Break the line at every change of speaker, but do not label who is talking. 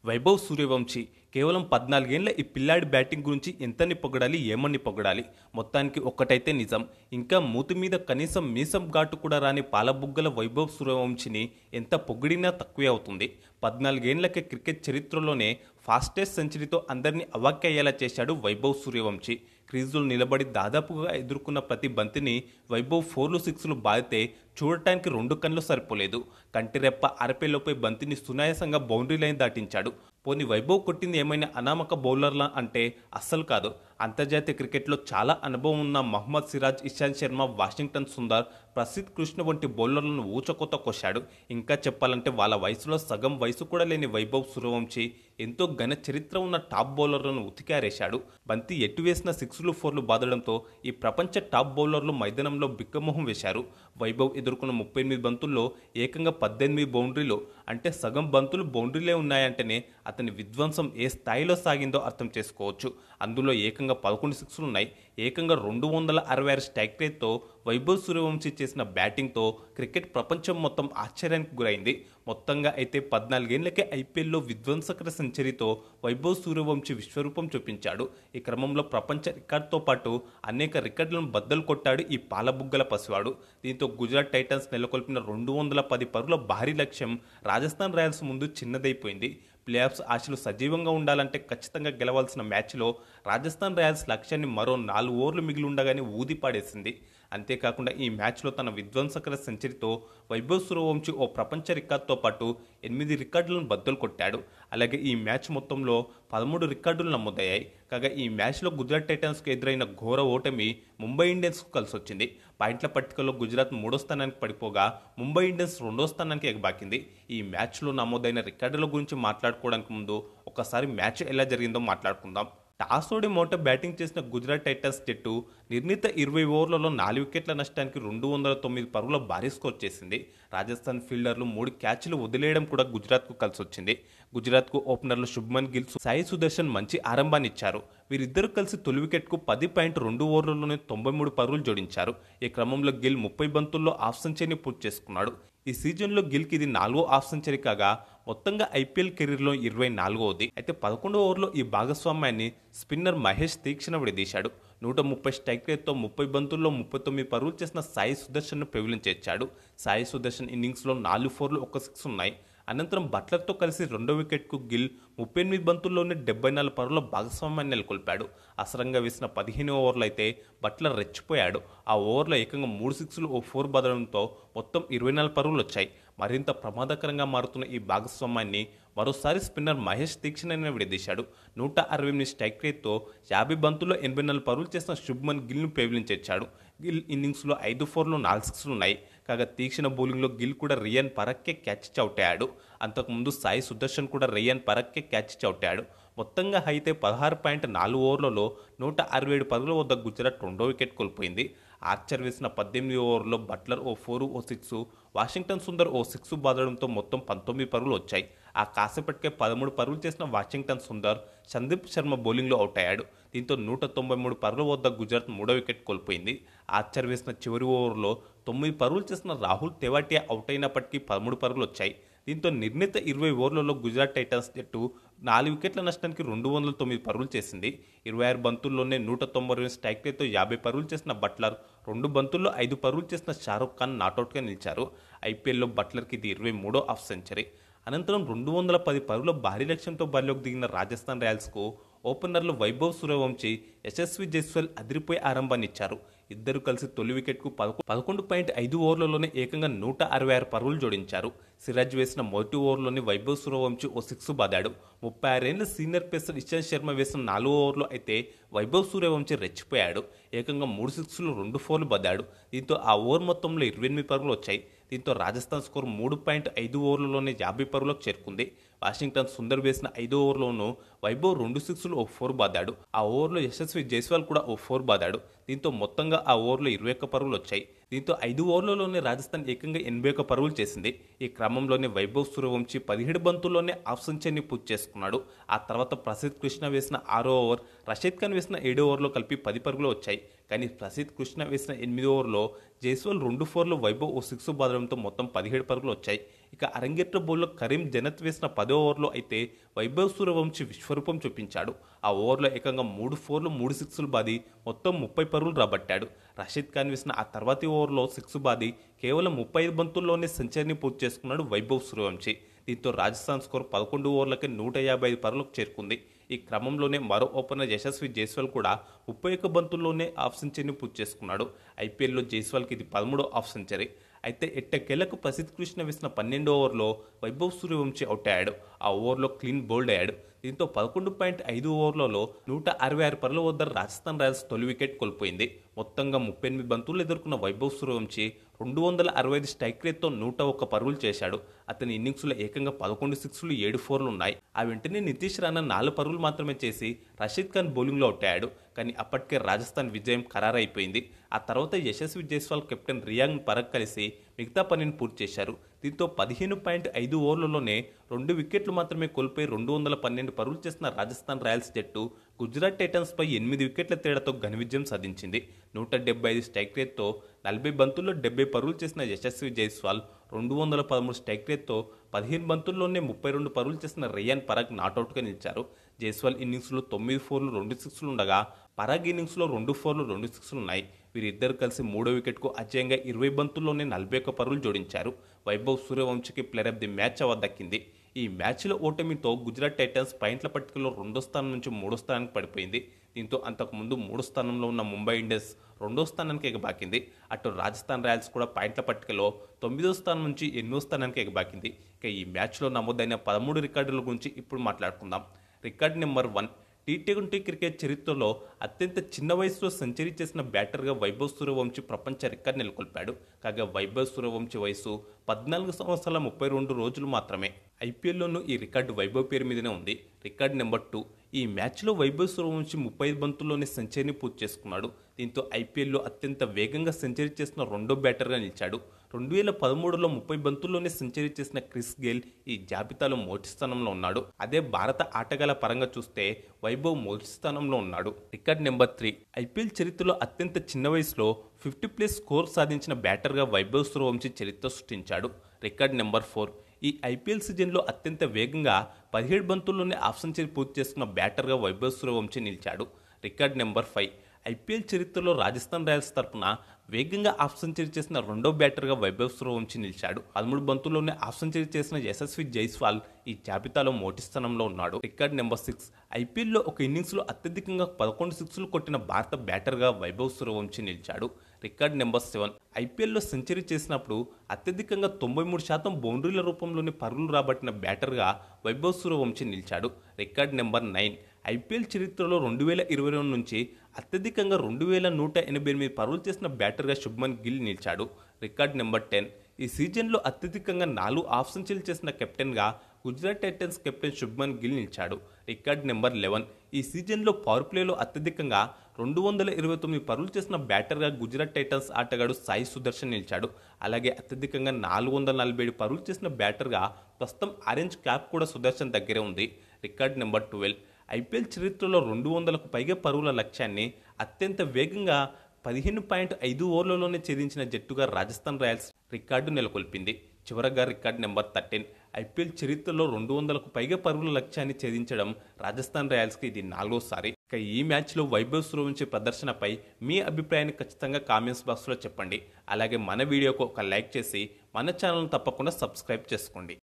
వైభవ్ సూర్యవంశీ కేవలం 14 ఏళ్ల ఈ పిల్లాడి బ్యాటింగ్ గురించి ఎంతని పొగడాలి ఏమని పొగడాలి. మొత్తానికి ఒక్కటైతే నిజం, ఇంకా మూతి మీద కనీసం మీసం ఘాటు కూడా రాని పాలబుగ్గల వైభవ్ సూర్యవంశీని ఎంత పొగిడినా తక్కువే అవుతుంది. 14 ఏళ్లకే క్రికెట్ చరిత్రలోనే ఫాస్టెస్ట్ సెంచరీతో అందరినీ అవాక్కయ్యేలా చేశాడు వైభవ్ సూర్యవంశీ. క్రీజులు నిలబడి దాదాపుగా ఎదుర్కొన్న ప్రతి బంతిని వైభవ్ 4లు 6లు బాదితే చూడటానికి 2 కళ్ళు సరిపోలేదు. కంటిరెప్ప అరపేలోపై బంతిని సునాయాసంగా బౌండరీ లైన్ దాటించాడు. పోనీ వైభవ్ కొట్టింది ఏమైనా అనామక బౌలర్లా అంటే అస్సలు కాదు. అంతర్జాతీయ క్రికెట్లో చాలా అనుభవం ఉన్న మహ్మద్ సిరాజ్, ఇషాంత్ శర్మ, వాషింగ్టన్ సుందర్, ప్రసిద్ధ్ కృష్ణ వంటి బౌలర్లను ఊచకోత కోశాడు. ఇంకా చెప్పాలంటే వాళ్ళ వయసులో సగం వయసు కూడా లేని వైభవ్ సూర్యవంశీ ఎంతో ఘన చరిత్ర ఉన్న టాప్ బౌలర్లను ఉతికారేశాడు. బంతి ఎటు వేసిన 6లు 4లు బాదడంతో ఈ ప్రపంచ టాప్ బౌలర్లు మైదానంలో బిక్కమొహం వేశారు. వైభవ్ ఎదుర్కొన్న 38 బంతుల్లో ఏకంగా 18 బౌండరీలు, అంటే సగం బంతులు బౌండరీలే ఉన్నాయంటేనే అతని విధ్వంసం ఏ స్థాయిలో సాగిందో అర్థం చేసుకోవచ్చు. అందులో ఏకంగా 11 6లున్నాయి. ఏకంగా 266 స్ట్రైక్ రేట్తో వైభవ్ సూర్యవంశీ చేసిన బ్యాటింగ్తో క్రికెట్ ప్రపంచం మొత్తం ఆశ్చర్యానికి గురైంది. మొత్తంగా అయితే 14 ఏళ్లకే ఐపీఎల్లో విధ్వంసకర సెంచరీతో వైభవ్ సూర్యవంశీ విశ్వరూపం చూపించాడు. ఈ క్రమంలో ప్రపంచ రికార్డుతో పాటు అనేక రికార్డులను బద్దలు కొట్టాడు ఈ పాలబుగ్గల పసివాడు. దీంతో గుజరాత్ టైటన్స్ నెలకొల్పిన 210 పరుగుల భారీ లక్ష్యం రాజస్థాన్ రాయల్స్ ముందు చిన్నదైపోయింది. ప్లేఆఫ్స్ ఆశలు సజీవంగా ఉండాలంటే ఖచ్చితంగా గెలవాల్సిన మ్యాచ్లో రాజస్థాన్ రాయల్స్ లక్ష్యాన్ని మరో 4 ఓవర్లు మిగిలి ఉండగానే ఊది పాడేసింది. అంతేకాకుండా ఈ మ్యాచ్లో తన విధ్వంసకర సెంచరీతో వైభవ్ సూర్యవంశీ ఓ ప్రపంచ రికార్డుతో పాటు 8 రికార్డులను బద్దలు కొట్టాడు. అలాగే ఈ మ్యాచ్ మొత్తంలో 13 రికార్డులు నమోదయ్యాయి. కాగా ఈ మ్యాచ్లో గుజరాత్ టైటన్స్కు ఎదురైన ఘోర ఓటమి ముంబై ఇండియన్స్కు కలిసొచ్చింది. పాయింట్ల పట్టికలో గుజరాత్ 3వ స్థానానికి పడిపోగా ముంబై ఇండియన్స్ 2వ స్థానానికి ఎగబాకింది. ఈ మ్యాచ్లో నమోదైన రికార్డుల గురించి మాట్లాడుకోవడానికి ముందు ఒకసారి మ్యాచ్ ఎలా జరిగిందో మాట్లాడుకుందాం. టాస్ ఓడి మొదట బ్యాటింగ్ చేసిన గుజరాత్ టైటన్స్ జట్టు నిర్ణీత 20 ఓవర్లలో 4 వికెట్ల నష్టానికి 209 పరుగుల భారీ స్కోర్ చేసింది. రాజస్థాన్ ఫీల్డర్లు 3 క్యాచ్లు వదిలేయడం కూడా గుజరాత్కు కలిసొచ్చింది. గుజరాత్కు ఓపెనర్లు శుభ్మన్ గిల్, సాయి సుదర్శన్ మంచి ఆరంభాన్ని ఇచ్చారు. వీరిద్దరూ కలిసి తొలి వికెట్కు 10.2 ఓవర్లలోనే 93 పరుగులు జోడించారు. ఈ క్రమంలో గిల్ 30 బంతుల్లో హాఫ్ సెంచరీని పూర్తి చేసుకున్నాడు. ఈ సీజన్లో గిల్కి ఇది 4వ హాఫ్ సెంచరీ కాగా మొత్తంగా ఐపీఎల్ కెరీర్లో 24వది. అయితే 11వ ఓవర్లో ఈ భాగస్వామ్యాన్ని స్పిన్నర్ మహేష్ తీక్షణ విడదీశాడు. 130 స్ట్రైక్ రేట్తో 30 బంతుల్లో 39 పరుగులు చేసిన సాయి సుదర్శన్ను పెవిలియన్ చేర్చాడు. సాయి సుదర్శన్ ఇన్నింగ్స్లో 4 4లు 1 6 ఉన్నాయి. అనంతరం బట్లర్తో కలిసి 2వ వికెట్కు గిల్ 38 బంతుల్లోనే 74 పరుగుల భాగస్వామ్యాన్ని నెలకొల్పాడు. అసరంగా వేసిన 15వ ఓవర్లో అయితే బట్లర్ రెచ్చిపోయాడు. ఆ ఓవర్లో ఏకంగా 3 6లు ఓ 4 బదలంతో మొత్తం 24 పరుగులు వచ్చాయి. మరింత ప్రమాదకరంగా మారుతున్న ఈ భాగస్వామ్యాన్ని మరోసారి స్పిన్నర్ మహేష్ తీక్షణనే విడదీశాడు. 168 స్ట్రైక్ రేట్తో 50 బంతుల్లో 84 పరుగులు చేసిన శుభ్మన్ గిల్ను పెవిలియన్ చేర్చాడు. గిల్ ఇన్నింగ్స్లో 5 4లు 4 6లు ఉన్నాయి. కాగా తీక్షణ బౌలింగ్లో గిల్ కూడా రియాన్ పరాగ్కే క్యాచ్ చౌటాడు. అంతకుముందు సాయి సుదర్శన్ కూడా రియాన్ పరాగ్కే క్యాచ్ చౌటాడు. మొత్తంగా అయితే 16.4 ఓవర్లలో 167 పరుగుల వద్ద గుజరాత్ 2వ వికెట్ కోల్పోయింది. ఆర్చర్ వేసిన 18 ఓవర్లో బట్లర్ ఓ 4 ఓ 6, వాషింగ్టన్ సుందర్ ఓ 6 బాదడంతో మొత్తం 19 పరుగులు వచ్చాయి. ఆ కాసేపటికే 13 పరుగులు చేసిన వాషింగ్టన్ సుందర్ సందీప్ శర్మ బౌలింగ్లో అవుట్ అయ్యాడు. దీంతో 193 పరుగుల వద్ద గుజరాత్ 3వ వికెట్ కోల్పోయింది. ఆర్చర్ వేసిన చివరి ఓవర్లో 9 పరుగులు చేసిన రాహుల్ తెవాటియా అవుట్ అయినప్పటికీ 13 పరుగులు వచ్చాయి. దీంతో నిర్ణీత 20 ఓవర్లలో గుజరాత్ టైటన్స్ జట్టు 4 వికెట్ల నష్టానికి 209 పరుగులు చేసింది. 26 బంతుల్లోనే 192 స్ట్రైక్ రేట్తో 50 పరుగులు చేసిన బట్లర్ 2 బంతుల్లో 5 పరుగులు చేసిన షారుఖ్ ఖాన్ నాటౌట్గా నిలిచారు. ఐపీఎల్లో బట్లర్కి ఇది 23వ హాఫ్ సెంచరీ. అనంతరం 210 పరుగుల భారీ లక్ష్యంతో బరిలోకి దిగిన రాజస్థాన్ రాయల్స్కు ఓపెనర్లు వైభవ్ సూర్యవంశీ, యశస్వి జైస్వాల్ అదిరిపోయే ఆరంభాన్ని ఇచ్చారు. ఇద్దరు కలిసి తొలి వికెట్కు 11.5 ఓవర్లలోనే ఏకంగా 166 పరుగులు జోడించారు. సిరాజ్ వేసిన మొదటి ఓవర్లోనే వైభవ్ సూర్యవంశీ ఓ 6 బాదాడు. 36 ఏళ్ల సీనియర్ పేసర్ ఇషాంత్ శర్మ వేసిన 4వ ఓవర్లో అయితే వైభవ్ సూర్యవంశీ రెచ్చిపోయాడు. ఏకంగా 3 6లు 2 4లు బాదాడు. దీంతో ఆ ఓవర్ మొత్తంలో 28 పరుగులు వచ్చాయి. దీంతో రాజస్థాన్ స్కోర్ 3.5 ఓవర్లలోనే 50 పరుగులకు చేరుకుంది. వాషింగ్టన్ సుందర్ వేసిన 5వ ఓవర్లోనూ వైభవ్ 2 6లు ఓ 4 బాదాడు. ఆ ఓవర్లో యశస్వి జైస్వాల్ కూడా ఓ 4 బాదాడు. దీంతో మొత్తంగా ఆ ఓవర్లో 21 పరుగులు వచ్చాయి. దీంతో 5 ఓవర్లలోనే రాజస్థాన్ ఏకంగా 81 పరుగులు చేసింది. ఈ క్రమంలోనే వైభవ్ సూర్యవంశీ 17 బంతుల్లోనే హాఫ్ సెంచరీని పూర్తి చేసుకున్నాడు. ఆ తర్వాత ప్రసిద్ధ్ కృష్ణ వేసిన 6వ ఓవర్, రషీద్ ఖాన్ వేసిన 7వ ఓవర్లో కలిపి 10 పరుగులు వచ్చాయి. కానీ ప్రసిద్ధ్ కృష్ణ వేసిన 8వ ఓవర్లో జైస్వాల్ 2 4లు వైభవ్ ఓ 6 బాదడంతో మొత్తం 17 పరుగులు వచ్చాయి. ఇక అరంగేట్ర బౌల్లో కరీం జనత్ వేసిన 10వ ఓవర్లో అయితే వైభవ్ సూర్యవంశీ విశ్వరూపం చూపించాడు. ఆ ఓవర్లో ఏకంగా 3 4లు 3 6లు బాది మొత్తం 30 పరుగులు రాబట్టాడు. రషీద్ ఖాన్ వేసిన ఆ తర్వాతి ఓవర్లో 6 బాది కేవలం 35 బంతుల్లోనే సెంచరీని పూర్తి చేసుకున్నాడు వైభవ్ సూర్యవంశీ. దీంతో రాజస్థాన్ స్కోర్ 11 ఓవర్లకే 155 పరుగులకు చేరుకుంది. ఈ క్రమంలోనే మరో ఓపెనర్ యశస్వి జైస్వాల్ కూడా 31 బంతుల్లోనే హాఫ్ సెంచరీని పూర్తి చేసుకున్నాడు. ఐపీఎల్లో జైస్వాల్కి ఇది 13వ హాఫ్ సెంచరీ. అయితే ఎట్టకేలకు ప్రసిద్ధ్ కృష్ణ వేసిన 12వ ఓవర్లో వైభవ్ సూర్యవంశీ అవుట్ అయ్యాడు. ఆ ఓవర్లో క్లీన్ బౌల్డ్ అయ్యాడు. దీంతో 11.5 ఓవర్లలో 166 పరుగుల వద్ద రాజస్థాన్ రాయల్స్ తొలి వికెట్ కోల్పోయింది. మొత్తంగా 38 బంతులు ఎదుర్కొన్న వైభవ్ సూర్యవంశీ 265 స్ట్రైక్ రేట్తో 101 పరుగులు చేశాడు. అతని ఇన్నింగ్స్లో ఏకంగా 11 సిక్స్లు 7 ఫోర్లు ఉన్నాయి. ఆ వెంటనే నితీష్ రాణా 4 పరుగులు మాత్రమే చేసి రషీద్ ఖాన్ బౌలింగ్లో అవుట్ అయ్యాడు. కానీ అప్పటికే రాజస్థాన్ విజయం ఖరారైపోయింది. ఆ తర్వాత యశస్వి జైస్వాల్ కెప్టెన్ రియాంగ్ పరాగ్ కలిసి మిగతా పనిని పూర్తి చేశారు. దీంతో 15.5 ఓవర్లలోనే 2 వికెట్లు మాత్రమే కోల్పోయి 212 పరుగులు చేసిన రాజస్థాన్ రాయల్స్ జట్టు గుజరాత్ టైటన్స్పై 8 వికెట్ల తేడాతో ఘన విజయం సాధించింది. 175 స్ట్రైక్ రేట్తో 40 బంతుల్లో 70 పరుగులు చేసిన యశస్వి జైస్వాల్ 213 స్ట్రైక్ రేట్తో 15 బంతుల్లోనే 32 పరుగులు చేసిన రియాన్ పరాగ్ నాటౌట్గా నిలిచారు. జైస్వాల్ ఇన్నింగ్స్లో 9 ఫోర్లు 2 సిక్స్లు ఉండగా పరాగ్ ఇన్నింగ్స్లో 2 ఫోర్లు 2 సిక్స్లు ఉన్నాయి. వీరిద్దరు కలిసి 3వ వికెట్కు అజయంగా 20 బంతుల్లోనే 41 పరుగులు జోడించారు. వైభవ్ సూర్యవంశీకి player of the match award దక్కింది. ఈ మ్యాచ్లో ఓటమితో గుజరాత్ టైటన్స్ పాయింట్ల పట్టికలో 2వ స్థానం నుంచి 3వ స్థానానికి పడిపోయింది. దీంతో అంతకుముందు 3వ స్థానంలో ఉన్న ముంబై ఇండియన్స్ 2వ స్థానానికి ఎగబాకింది. అటు రాజస్థాన్ రాయల్స్ కూడా పాయింట్ల పట్టికలో 9వ స్థానం నుంచి 8వ స్థానానికి ఎగబాకింది. ఇక ఈ మ్యాచ్లో నమోదైన 13 రికార్డుల గురించి ఇప్పుడు మాట్లాడుకుందాం. రికార్డ్ నెంబర్ 1, టీ20 క్రికెట్ చరిత్రలో అత్యంత చిన్న వయసులో సెంచరీ చేసిన బ్యాటర్గా వైభవ్ సూర్యవంశీ ప్రపంచ రికార్డు నెలకొల్పాడు. కాగా వైభవ్ సూర్యవంశీ వయసు 14 సంవత్సరాల 32 రోజులు మాత్రమే. ఐపీఎల్లోనూ ఈ రికార్డు వైభవ్ పేరు మీదనే ఉంది. రికార్డ్ నెంబర్ 2, ఈ మ్యాచ్లో వైభవ్ సూర్యవంశీ 35 బంతుల్లోనే సెంచరీని పూర్తి చేసుకున్నాడు. దీంతో ఐపీఎల్లో అత్యంత వేగంగా సెంచరీ చేసిన రెండో బ్యాటర్గా నిలిచాడు. 2013లో 30 బంతుల్లోనే సెంచరీ చేసిన క్రిస్ గేల్ ఈ జాబితాలో మొదటి స్థానంలో ఉన్నాడు. అదే భారత ఆటగాళ్ల పరంగా చూస్తే వైభవ్ మొదటి స్థానంలో ఉన్నాడు. రికార్డ్ నెంబర్ 3, ఐపీఎల్ చరిత్రలో అత్యంత చిన్న వయసులో 50+ స్కోర్ సాధించిన బ్యాటర్గా వైభవ్ సూర్యవంశీ చరిత్ర సృష్టించాడు. రికార్డ్ నెంబర్ 4, ఈ ఐపీఎల్ సీజన్లో అత్యంత వేగంగా 17 బంతుల్లోనే హాఫ్ సెంచరీ పూర్తి చేసుకున్న బ్యాటర్గా వైభవ్ సూర్యవంశీ నిలిచాడు. రికార్డ్ నెంబర్ 5, ఐపీఎల్ చరిత్రలో రాజస్థాన్ రాయల్స్ తరపున వేగంగా హాఫ్ సెంచరీ చేసిన రెండో బ్యాటర్గా వైభవ్ సూర్యవంశీ నిలిచాడు. 13 బంతుల్లోనే హాఫ్ సెంచరీ చేసిన యశస్వి జైస్వాల్ ఈ జాబితాలో మొదటి స్థానంలో ఉన్నాడు. రికార్డ్ నెంబర్ 6, ఐపీఎల్లో ఒక ఇన్నింగ్స్లో అత్యధికంగా 11 సిక్స్లు కొట్టిన భారత బ్యాటర్గా వైభవ్ సూర్యవంశీ నిలిచాడు. రికార్డ్ నెంబర్ 7, ఐపీఎల్లో సెంచరీ చేసినప్పుడు అత్యధికంగా 93% బౌండరీల రూపంలోని పరుగులు రాబట్టిన బ్యాటర్గా వైభవ్ సూర్యవంశీ నిలిచాడు. రికార్డ్ నెంబర్ 9, ఐపీఎల్ చరిత్రలో 2022 నుంచి అత్యధికంగా 2188 పరుగులు చేసిన బ్యాటర్గా శుభ్మన్ గిల్ నిలిచాడు. రికార్డ్ నెంబర్ 10, ఈ సీజన్లో అత్యధికంగా 4 హాఫ్ సెంచరీలు చేసిన కెప్టెన్గా గుజరాత్ టైటన్స్ కెప్టెన్ శుభ్మన్ గిల్ నిలిచాడు. రికార్డ్ నెంబర్ 11, ఈ సీజన్లో పవర్ ప్లేలో అత్యధికంగా 229 పరుగులు చేసిన బ్యాటర్గా గుజరాత్ టైటన్స్ ఆటగాడు సాయి సుదర్శన్ నిలిచాడు. అలాగే అత్యధికంగా 447 పరుగులు చేసిన బ్యాటర్గా ప్రస్తుతం ఆరెంజ్ క్యాప్ కూడా సుదర్శన్ దగ్గరే ఉంది. రికార్డ్ నెంబర్ 12, ఐపీఎల్ చరిత్రలో 200కు పైగా పరుగుల లక్ష్యాన్ని అత్యంత వేగంగా 15.5 ఓవర్లలోనే ఛేదించిన జట్టుగా రాజస్థాన్ రాయల్స్ రికార్డు నెలకొల్పింది. చివరగా రికార్డ్ నెంబర్ 13, ఐపీఎల్ చరిత్రలో 200కు పైగా పరుగుల లక్ష్యాన్ని ఛేదించడం రాజస్థాన్ రాయల్స్కి ఇది 4వసారి. ఇక ఈ మ్యాచ్లో వైభవ్ సూర్యవంశీ ప్రదర్శనపై మీ అభిప్రాయాన్ని ఖచ్చితంగా కామెంట్స్ బాక్స్లో చెప్పండి. అలాగే మన వీడియోకు ఒక లైక్ చేసి మన ఛానల్ను తప్పకుండా సబ్స్క్రైబ్ చేసుకోండి.